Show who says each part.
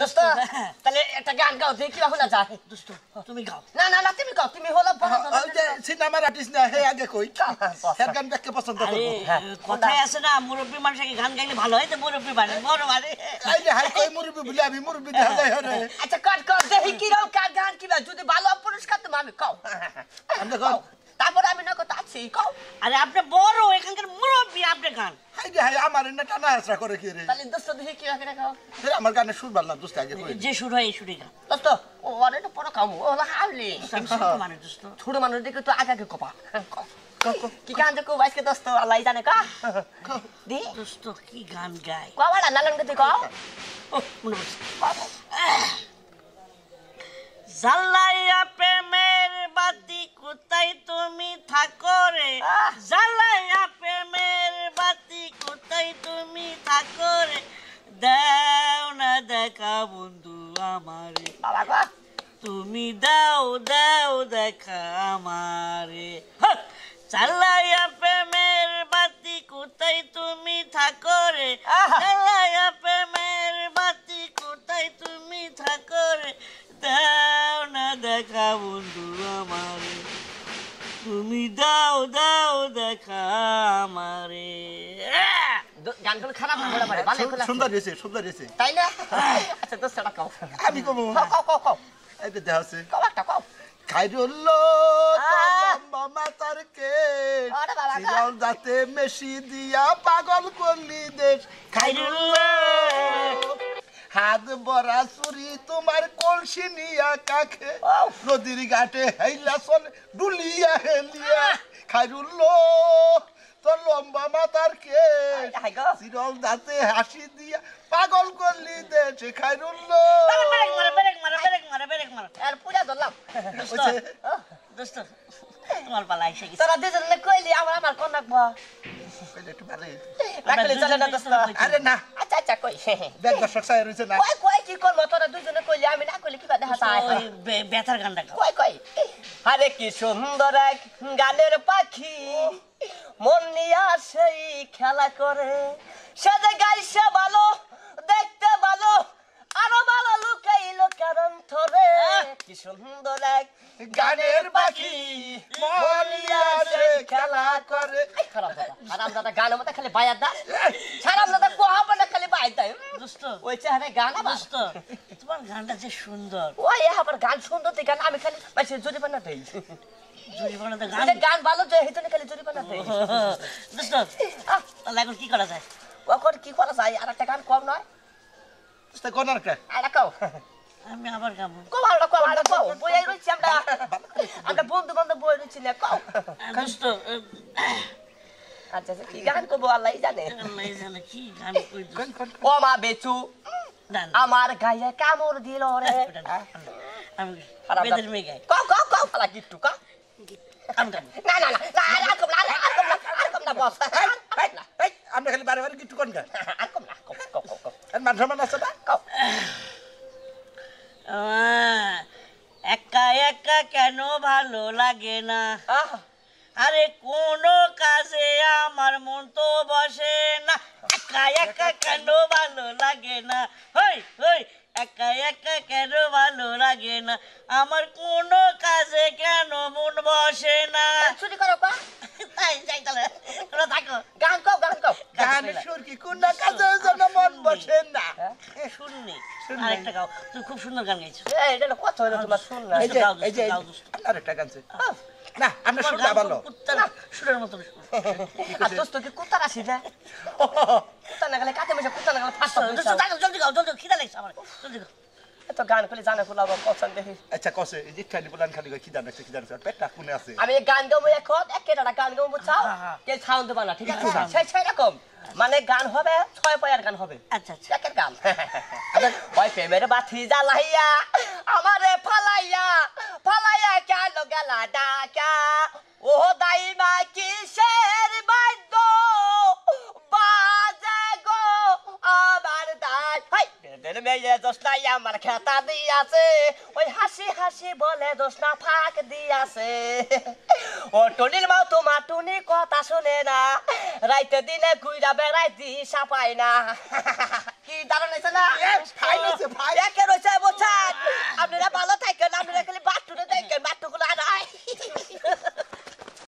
Speaker 1: দোস্ত তাহলে একটা গান গাও দেখি হলো যায় দোস্ত তুমি গাও না না না তুমি গাও তুমি হলো
Speaker 2: ওই যে সিনেমার আর্টিস্ট না হে আগে কই হের গান দেখতে পছন্দ করব
Speaker 3: কথাই আছে না মুরব্বি মানুষকে গান গাইলে ভালো হয় তো মুরব্বি বানে বড় মানে
Speaker 2: এই যে হাই কই মুরব্বি বলি আমি মুরব্বি দেখা যায় রে
Speaker 1: আচ্ছা কাট কর দেখি কি রকম কার গান কিবা যদি ভালো পুরস্কার তো আমি কও
Speaker 2: আমরা কও
Speaker 1: তারপর আমি না কথা আছি কও
Speaker 3: আরে আপনি বড় এখানকার মুরব্বি আপনি গান
Speaker 2: হাই যে হাই আমার না টানা আসরা করে কি রে
Speaker 1: তাহলে দোস্ত দেখি কি রাখে গাও
Speaker 2: আমার গানে সুর ভালো না দোস্ত আগে কই
Speaker 3: যে সুর হয় এই সুরে গান
Speaker 1: দোস্ত ও অনেক পড়া কাম ও হাওলি
Speaker 3: মানে দোস্ত
Speaker 1: ছোট মানুষ দেখে তো আগে কপা কি গান দেখো বাইসকে দোস্ত আল্লাহ জানে কা দি
Speaker 3: দোস্ত কি গান গায়
Speaker 1: কওয়ালা নালন গতি কও
Speaker 3: ও মনে পড়ছে জ্বালাইয়া প্রেমের বাতি কোথায় তুমি থাকো রে জ্বালাইয়া প্রেমের বাতি কোথায় তুমি থাকো রে দাও না দেখা বন্ধু আমারে
Speaker 1: বাবা
Speaker 3: তুমি দাও দাও দেখা আমারে জ্বালাইয়া প্রেমের বাতি কোথায় তুমি থাকো রে জ্বালাইয়া প্রেমের বাতি কোথায় তুমি থাকো রে দাও না দেখা বন্ধু আমারে তুমি দাও দাও দেখা আমারে
Speaker 1: গানগুলো খারাপ না বলে ভালো
Speaker 2: সুন্দর হয়েছে
Speaker 1: তাই না আচ্ছা দোস্তটা কও
Speaker 2: আমি কব
Speaker 1: কও
Speaker 2: এই যে দেখাছে
Speaker 1: কও একটা কও
Speaker 2: খাইরুল্লো মামা তারকে
Speaker 1: আরে বাবা
Speaker 2: সিগল যাতে মেশি দিয়া পাগল করলি দেশ
Speaker 3: খাইরুল্লাহ
Speaker 2: হাত বড়া চুরি তোমার কলসি নিয়া কাখে নদীর ঘাটে হেইলা চল ডুলিয়া হেলিয়া খাইরুল্লো তোর লম্বা মাতার কে সিরল দাঁতে হাসি দিয়া পাগল করলি দেশে খাইরুল্লো
Speaker 3: বেরেক মারা
Speaker 1: আর পূজা ধরলাম
Speaker 3: দোস্ত তোমার পালা এসে গেছে
Speaker 1: তোরা দুজনে কইলি আমার কোন রাখবো
Speaker 2: একটু ভালো
Speaker 1: রাখলে চলে না দোস্ত
Speaker 2: আরে না
Speaker 1: আচ্ছা আচ্ছা কই
Speaker 2: দেখ দর্শক সাহেব রয়েছে না
Speaker 1: কই কি করবো তোরা দুজনে কইলি আমি না কইলি কি দেখা যায়
Speaker 3: বেতার গানটা
Speaker 1: কই আরে কি সুন্দর এক গানের পাখি মন নিয়া সেই খেলা করে সে যে গাইছে ভালো দেখতে ভালো আরো ভালো লুকাইলো কারণ ধরে কি সুন্দর এক
Speaker 2: গানের পাখি মন নিয়া সেই খেলা করে
Speaker 1: খারাপ দাদা গানের মতো খালি বায়াত দা খারাপ দাদা কোহাবে না খালি বায়াত দেয়
Speaker 3: দোস্ত
Speaker 1: ওই চেহারা গান
Speaker 3: দোস্ত তোমার গানটা যে সুন্দর
Speaker 1: ওই আবার গান সুন্দর দেখে গান আমি খালি মাসে জরিমানা দেই
Speaker 3: জরিমানাতে গান
Speaker 1: গান ভালো যে হেতনে খালি জরিমানা দেই
Speaker 3: দোস্ত তাহলে এখন কি করা যায়
Speaker 1: কখন কি করা যায় আর একটা গান কম নয়
Speaker 2: দোস্ত কোন আর কে
Speaker 1: আরে কও
Speaker 3: আমি আবার গাবো
Speaker 1: কও বই রইছি আমরা বন্ধু বান্ধব বই রইছি না কও
Speaker 3: দোস্ত
Speaker 1: আচ্ছা কি গান কবো আল্লাহই জানে
Speaker 3: আল্লাহ জানে কি গান কই
Speaker 1: ও মা বেচু আমার গায়ে কামড় দিল রে
Speaker 3: আমি বেদের মেয়ে গাই
Speaker 1: কও পালা গিট্টু কও
Speaker 3: আমি গাবো
Speaker 1: না আর কম না বস
Speaker 2: এই আমরা খালি বারে বারে কিছু কোন গা
Speaker 1: আর কম না কও
Speaker 2: আর মান সম্মান আছে না
Speaker 1: কও
Speaker 3: একা একা কেন ভালো লাগে না আরে কোনো কাজে আমার মন তো বসে না একা একা কেন ভালো লাগে না হই একা একা কেন ভালো লাগে না আমার কোনো কাজে কেন মন বসে না
Speaker 1: ছুটি করো কও
Speaker 3: তাই যাই তাহলে তোরা থাকো
Speaker 1: গান কও
Speaker 2: গান সুর কি কোন কাজে যেন মন বসে না
Speaker 3: শুননি আরেকটা গাও তুই খুব সুন্দর গান গাইছো
Speaker 1: এটা কত হলো তোমার শুন না
Speaker 2: এই যে আরেকটা গান না আমরা শুনতে ভালো
Speaker 3: সুরের মতো
Speaker 1: আর দোস্ত কি কুত্তা আসি না কুত্তা না গেলে কাতে মেশে কুত্তা না গেলে ফাঁসা
Speaker 3: জলদি গাও খিদা লাগছে আমার জলদি গাও
Speaker 1: এত গান করে জানা খুলাব পছন্দ দেখি
Speaker 2: আচ্ছা কসে এই যে খালি বলান খালি কি জানা পেটটা কোনে আছে
Speaker 1: আমি গান গাবো এখন একেটা গান গাবো চাও কে সাউন্ড দেবা না ঠিক আছে সেই রকম মানে গান হবে 6 পয়ের গান হবে
Speaker 3: আচ্ছা
Speaker 1: একের গান ওই প্রেমের বাতি জ্বালাইয়া আমারে ফালাইয়া কেন গেলা ডাকা ও দাইমা কিসের বাদ্য বাজে গো আমার দাই হাই বেদের মেয়ে দোস্তাই আমার খেতা দিয়াছে ওই হাসি বলে দোস্তা ফাঁক দিয়াছে ও টনির মাও তোমার টুনি কথা শুনে না রাইতে দিনে ঘুরা বেড়াই দিশা পাই না কি দাঁড়ান আছে না
Speaker 2: ফাইন আছে ফাইন
Speaker 1: একে